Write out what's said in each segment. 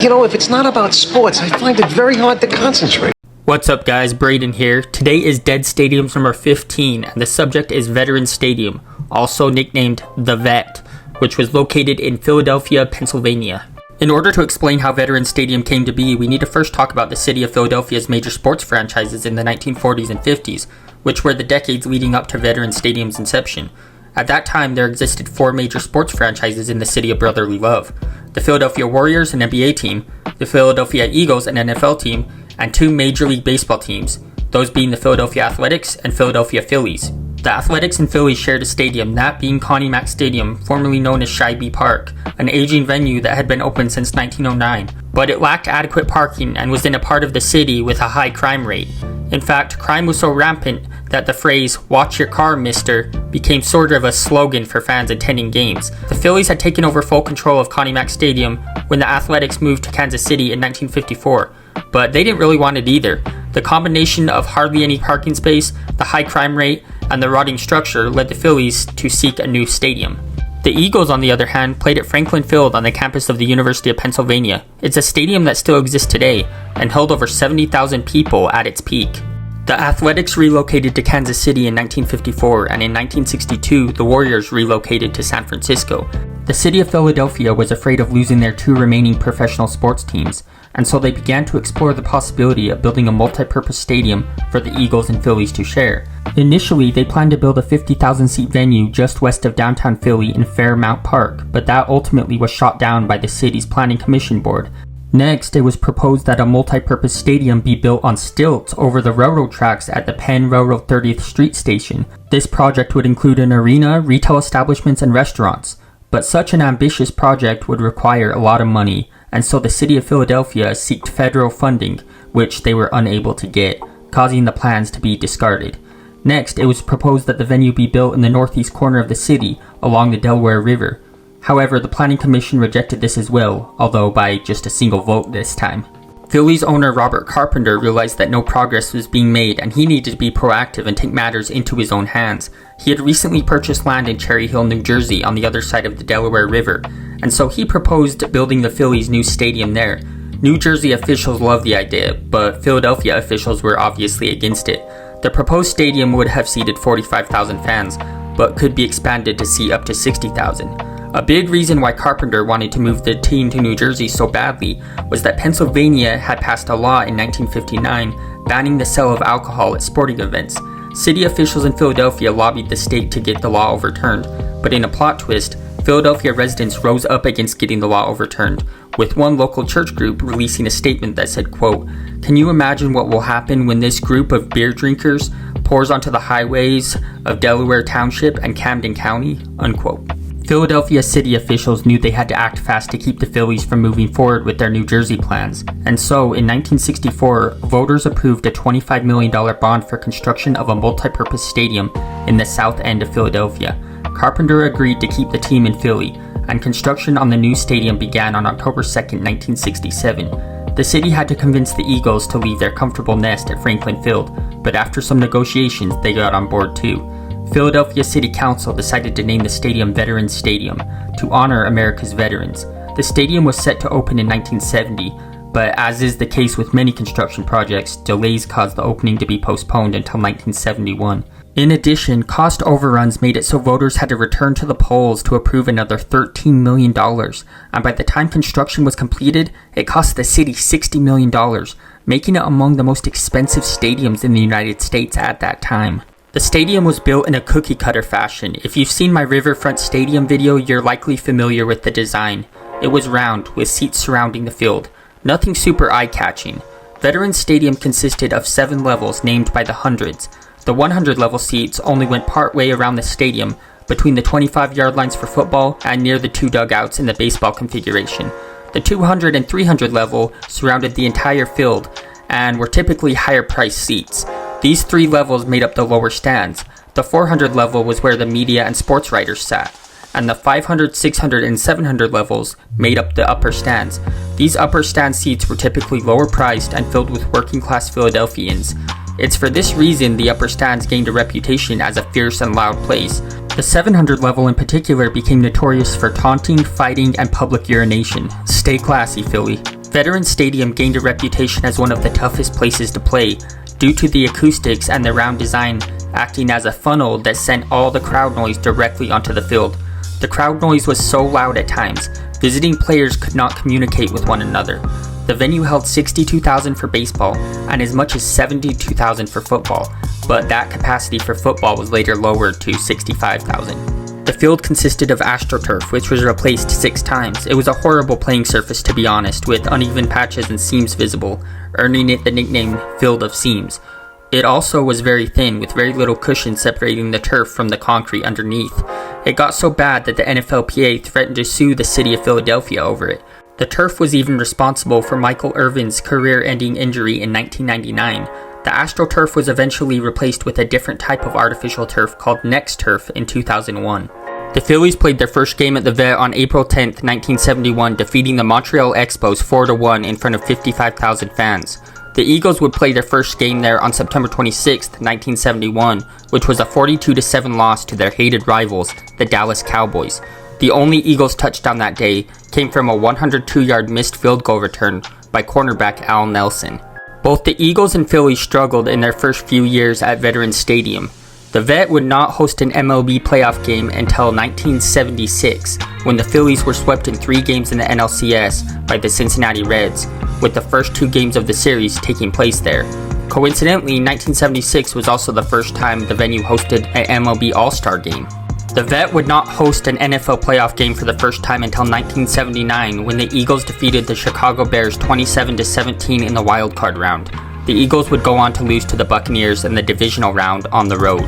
You know, if it's not about sports, I find it very hard to concentrate. What's up guys, Braden here. Today is Dead Stadiums number 15 and the subject is Veterans Stadium, also nicknamed The Vet, which was located in Philadelphia, Pennsylvania. In order to explain how Veterans Stadium came to be, we need to first talk about the city of Philadelphia's major sports franchises in the 1940s and 50s, which were the decades leading up to Veterans Stadium's inception. At that time, there existed 4 major sports franchises in the city of brotherly love: the Philadelphia Warriors, an NBA team, the Philadelphia Eagles, an NFL team, and 2 Major League Baseball teams, those being the Philadelphia Athletics and Philadelphia Phillies. The Athletics and Phillies shared a stadium, that being Connie Mack Stadium, formerly known as Shibe Park, an aging venue that had been open since 1909, but it lacked adequate parking and was in a part of the city with a high crime rate. In fact, crime was so rampant that the phrase, "Watch your car, mister," became sort of a slogan for fans attending games. The Phillies had taken over full control of Connie Mack Stadium when the Athletics moved to Kansas City in 1954, but they didn't really want it either. The combination of hardly any parking space, the high crime rate, and the rotting structure led the Phillies to seek a new stadium. The Eagles, on the other hand, played at Franklin Field on the campus of the University of Pennsylvania. It's a stadium that still exists today and held over 70,000 people at its peak. The Athletics relocated to Kansas City in 1954, and in 1962, the Warriors relocated to San Francisco. The city of Philadelphia was afraid of losing their 2 remaining professional sports teams, and so they began to explore the possibility of building a multi-purpose stadium for the Eagles and Phillies to share. Initially, they planned to build a 50,000-seat venue just west of downtown Philly in Fairmount Park, but that ultimately was shot down by the city's planning commission board. Next, it was proposed that a multi-purpose stadium be built on stilts over the railroad tracks at the Penn Railroad 30th Street station. This project would include an arena, retail establishments, and restaurants. But such an ambitious project would require a lot of money, and so the city of Philadelphia sought federal funding, which they were unable to get, causing the plans to be discarded. Next, it was proposed that the venue be built in the northeast corner of the city, along the Delaware River. However, the Planning Commission rejected this as well, although by just a single vote this time. Phillies owner Robert Carpenter realized that no progress was being made and he needed to be proactive and take matters into his own hands. He had recently purchased land in Cherry Hill, New Jersey on the other side of the Delaware River, and so he proposed building the Phillies' new stadium there. New Jersey officials loved the idea, but Philadelphia officials were obviously against it. The proposed stadium would have seated 45,000 fans, but could be expanded to seat up to 60,000. A big reason why Carpenter wanted to move the team to New Jersey so badly was that Pennsylvania had passed a law in 1959 banning the sale of alcohol at sporting events. City officials in Philadelphia lobbied the state to get the law overturned, but in a plot twist, Philadelphia residents rose up against getting the law overturned, with one local church group releasing a statement that said, quote, "Can you imagine what will happen when this group of beer drinkers pours onto the highways of Delaware Township and Camden County?" Unquote. Philadelphia city officials knew they had to act fast to keep the Phillies from moving forward with their New Jersey plans, and so in 1964, voters approved a $25 million bond for construction of a multi-purpose stadium in the south end of Philadelphia. Carpenter agreed to keep the team in Philly, and construction on the new stadium began on October 2nd, 1967. The city had to convince the Eagles to leave their comfortable nest at Franklin Field, but after some negotiations, they got on board too. Philadelphia City Council decided to name the stadium Veterans Stadium to honor America's veterans. The stadium was set to open in 1970, but as is the case with many construction projects, delays caused the opening to be postponed until 1971. In addition, cost overruns made it so voters had to return to the polls to approve another $13 million, and by the time construction was completed, it cost the city $60 million, making it among the most expensive stadiums in the United States at that time. The stadium was built in a cookie-cutter fashion. If you've seen my Riverfront Stadium video, you're likely familiar with the design. It was round, with seats surrounding the field. Nothing super eye-catching. Veterans Stadium consisted of 7 levels named by the hundreds. The 100-level seats only went part way around the stadium, between the 25-yard lines for football and near the 2 dugouts in the baseball configuration. The 200 and 300 level surrounded the entire field, and were typically higher-priced seats. These 3 levels made up the lower stands. The 400 level was where the media and sports writers sat, and the 500, 600, and 700 levels made up the upper stands. These upper stand seats were typically lower priced and filled with working class Philadelphians. It's for this reason the upper stands gained a reputation as a fierce and loud place. The 700 level in particular became notorious for taunting, fighting, and public urination. Stay classy, Philly. Veterans Stadium gained a reputation as one of the toughest places to play due to the acoustics and the round design acting as a funnel that sent all the crowd noise directly onto the field. The crowd noise was so loud at times, visiting players could not communicate with one another. The venue held 62,000 for baseball and as much as 72,000 for football, but that capacity for football was later lowered to 65,000. The field consisted of AstroTurf, which was replaced 6 times. It was a horrible playing surface, to be honest, with uneven patches and seams visible, earning it the nickname Field of Seams. It also was very thin, with very little cushion separating the turf from the concrete underneath. It got so bad that the NFLPA threatened to sue the city of Philadelphia over it. The turf was even responsible for Michael Irvin's career-ending injury in 1999. The AstroTurf was eventually replaced with a different type of artificial turf called Next Turf in 2001. The Phillies played their first game at the Vet on April 10, 1971, defeating the Montreal Expos 4-1 in front of 55,000 fans. The Eagles would play their first game there on September 26, 1971, which was a 42-7 loss to their hated rivals, the Dallas Cowboys. The only Eagles touchdown that day came from a 102-yard missed field goal return by cornerback Al Nelson. Both the Eagles and Phillies struggled in their first few years at Veterans Stadium. The Vet would not host an MLB playoff game until 1976, when the Phillies were swept in 3 games in the NLCS by the Cincinnati Reds, with the first 2 games of the series taking place there. Coincidentally, 1976 was also the first time the venue hosted an MLB All-Star game. The Vet would not host an NFL playoff game for the first time until 1979, when the Eagles defeated the Chicago Bears 27-17 in the wild card round. The Eagles would go on to lose to the Buccaneers in the divisional round on the road.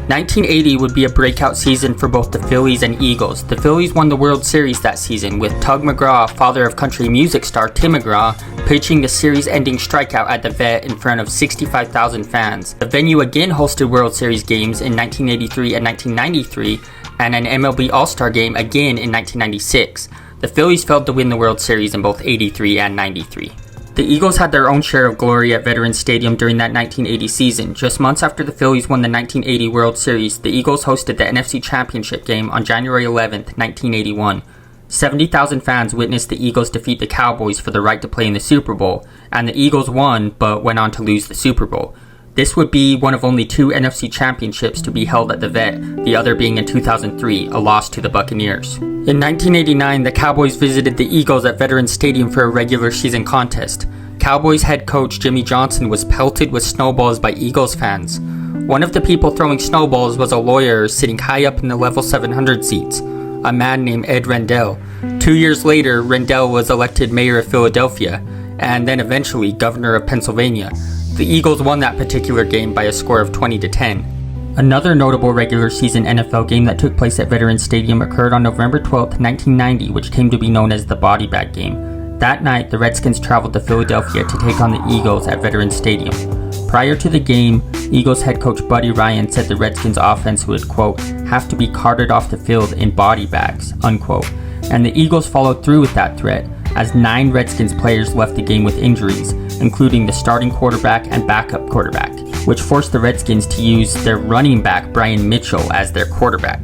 1980 would be a breakout season for both the Phillies and Eagles. The Phillies won the World Series that season, with Tug McGraw, father of country music star Tim McGraw, pitching the series-ending strikeout at the Vet in front of 65,000 fans. The venue again hosted World Series games in 1983 and 1993, and an MLB All-Star game again in 1996. The Phillies failed to win the World Series in both 83 and 93. The Eagles had their own share of glory at Veterans Stadium during that 1980 season. Just months after the Phillies won the 1980 World Series, the Eagles hosted the NFC Championship game on January 11, 1981. 70,000 fans witnessed the Eagles defeat the Cowboys for the right to play in the Super Bowl, and the Eagles won but went on to lose the Super Bowl. This would be one of only 2 NFC championships to be held at the Vet, the other being in 2003, a loss to the Buccaneers. In 1989, the Cowboys visited the Eagles at Veterans Stadium for a regular season contest. Cowboys head coach Jimmy Johnson was pelted with snowballs by Eagles fans. One of the people throwing snowballs was a lawyer sitting high up in the level 700 seats, a man named Ed Rendell. 2 years later, Rendell was elected mayor of Philadelphia, and then eventually governor of Pennsylvania. The Eagles won that particular game by a score of 20-10. Another notable regular season NFL game that took place at Veterans Stadium occurred on November 12, 1990, which came to be known as the Body Bag Game. That night, the Redskins traveled to Philadelphia to take on the Eagles at Veterans Stadium. Prior to the game, Eagles head coach Buddy Ryan said the Redskins offense would, quote, have to be carted off the field in body bags, unquote. And the Eagles followed through with that threat, as 9 Redskins players left the game with injuries, including the starting quarterback and backup quarterback, which forced the Redskins to use their running back Brian Mitchell as their quarterback.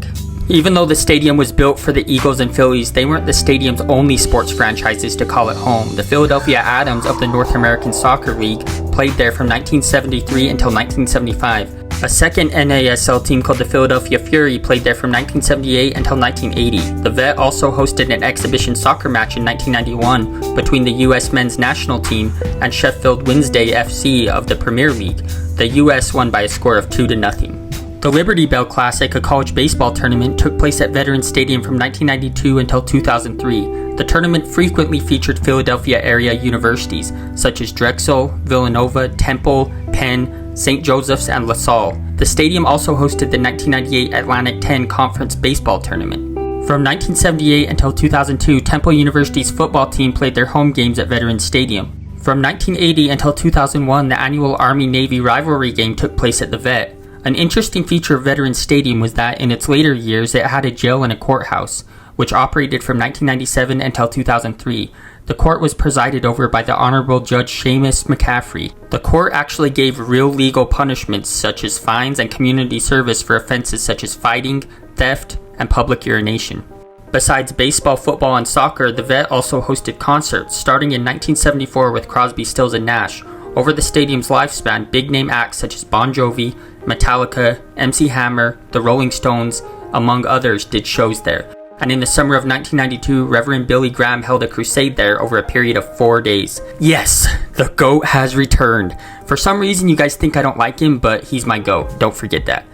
Even though the stadium was built for the Eagles and Phillies, they weren't the stadium's only sports franchises to call it home. The Philadelphia Atoms of the North American Soccer League played there from 1973 until 1975. A second NASL team called the Philadelphia Fury played there from 1978 until 1980. The Vet also hosted an exhibition soccer match in 1991 between the U.S. men's national team and Sheffield Wednesday FC of the Premier League. The U.S. won by a score of 2-0. The Liberty Bell Classic, a college baseball tournament, took place at Veterans Stadium from 1992 until 2003. The tournament frequently featured Philadelphia area universities such as Drexel, Villanova, Temple, Penn, St. Joseph's, and LaSalle. The stadium also hosted the 1998 Atlantic 10 Conference Baseball Tournament. From 1978 until 2002, Temple University's football team played their home games at Veterans Stadium. From 1980 until 2001, the annual Army-Navy rivalry game took place at the Vet. An interesting feature of Veterans Stadium was that in its later years it had a jail and a courthouse, which operated from 1997 until 2003. The court was presided over by the Honorable Judge Seamus McCaffrey. The court actually gave real legal punishments such as fines and community service for offenses such as fighting, theft, and public urination. Besides baseball, football, and soccer, the Vet also hosted concerts, starting in 1974 with Crosby, Stills, and Nash. Over the stadium's lifespan, big-name acts such as Bon Jovi, Metallica, MC Hammer, the Rolling Stones, among others, did shows there. And in the summer of 1992, Reverend Billy Graham held a crusade there over a period of 4 days. Yes, the GOAT has returned. For some reason, you guys think I don't like him, but he's my GOAT. Don't forget that.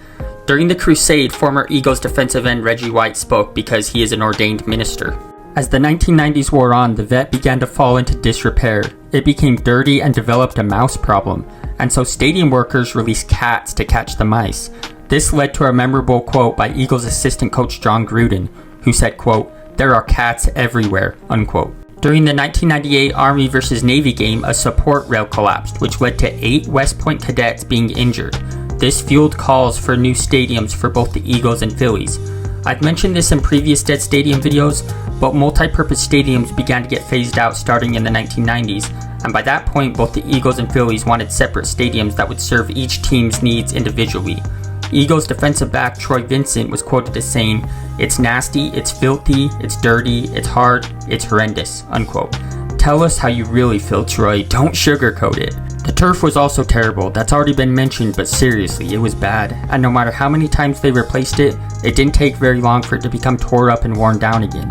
During the crusade, former Eagles defensive end Reggie White spoke because he is an ordained minister. As the 1990s wore on, the Vet began to fall into disrepair. It became dirty and developed a mouse problem, and so stadium workers released cats to catch the mice. This led to a memorable quote by Eagles assistant coach John Gruden, who said, quote, "There are cats everywhere," unquote. During the 1998 Army vs. Navy game, a support rail collapsed, which led to 8 West Point cadets being injured. This fueled calls for new stadiums for both the Eagles and Phillies. I've mentioned this in previous Dead Stadium videos, but multi-purpose stadiums began to get phased out starting in the 1990s, and by that point both the Eagles and Phillies wanted separate stadiums that would serve each team's needs individually. Eagles defensive back Troy Vincent was quoted as saying, "It's nasty, it's filthy, it's dirty, it's hard, it's horrendous," unquote. Tell us how you really feel, Troy, don't sugarcoat it. The turf was also terrible, that's already been mentioned, but seriously, it was bad, and no matter how many times they replaced it, it didn't take very long for it to become tore up and worn down again.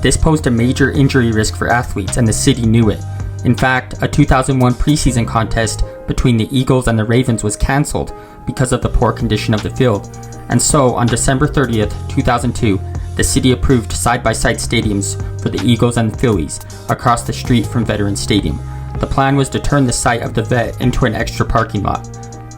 This posed a major injury risk for athletes, and the city knew it. In fact, a 2001 preseason contest between the Eagles and the Ravens was cancelled because of the poor condition of the field, and so on December 30th, 2002, the city approved side-by-side stadiums for the Eagles and the Phillies across the street from Veterans Stadium. The plan was to turn the site of the Vet into an extra parking lot.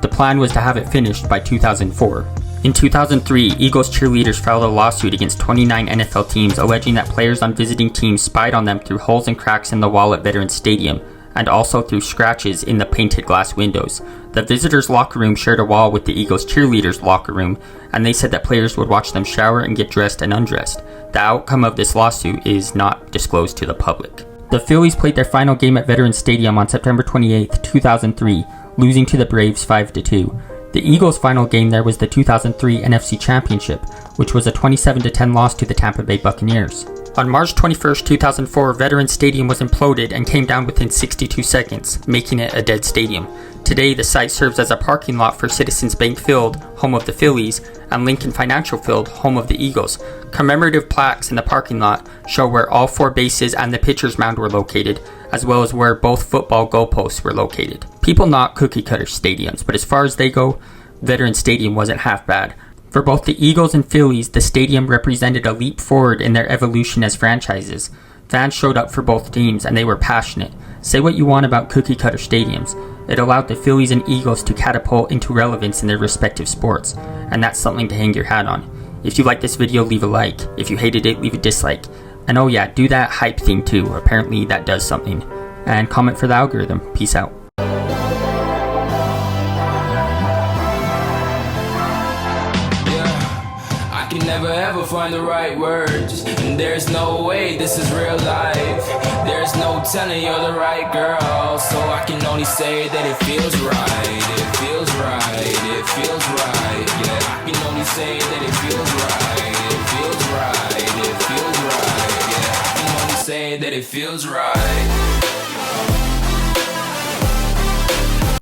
The plan was to have it finished by 2004. In 2003, Eagles cheerleaders filed a lawsuit against 29 NFL teams alleging that players on visiting teams spied on them through holes and cracks in the wall at Veterans Stadium, and also through scratches in the painted glass windows. The visitors' locker room shared a wall with the Eagles cheerleaders' locker room, and they said that players would watch them shower and get dressed and undressed. The outcome of this lawsuit is not disclosed to the public. The Phillies played their final game at Veterans Stadium on September 28, 2003, losing to the Braves 5-2. The Eagles' final game there was the 2003 NFC Championship, which was a 27-10 loss to the Tampa Bay Buccaneers. On March 21, 2004, Veterans Stadium was imploded and came down within 62 seconds, making it a dead stadium. Today, the site serves as a parking lot for Citizens Bank Field, home of the Phillies, and Lincoln Financial Field, home of the Eagles. Commemorative plaques in the parking lot show where all 4 bases and the pitcher's mound were located, as well as where both football goalposts were located. People knock cookie-cutter stadiums, but as far as they go, Veterans Stadium wasn't half bad. For both the Eagles and Phillies, the stadium represented a leap forward in their evolution as franchises. Fans showed up for both teams, and they were passionate. Say what you want about cookie-cutter stadiums. It allowed the Phillies and Eagles to catapult into relevance in their respective sports, and that's something to hang your hat on. If you liked this video, leave a like. If you hated it, leave a dislike. And oh yeah, do that hype thing too. Apparently that does something. And comment for the algorithm. Peace out. Never ever find the right words, and there's no way this is real life. There's no telling you're the right girl, so I can only say that it feels right. It feels right, it feels right. Yeah, I can only say that it feels right. It feels right, it feels right. Yeah, I can only say that it feels right.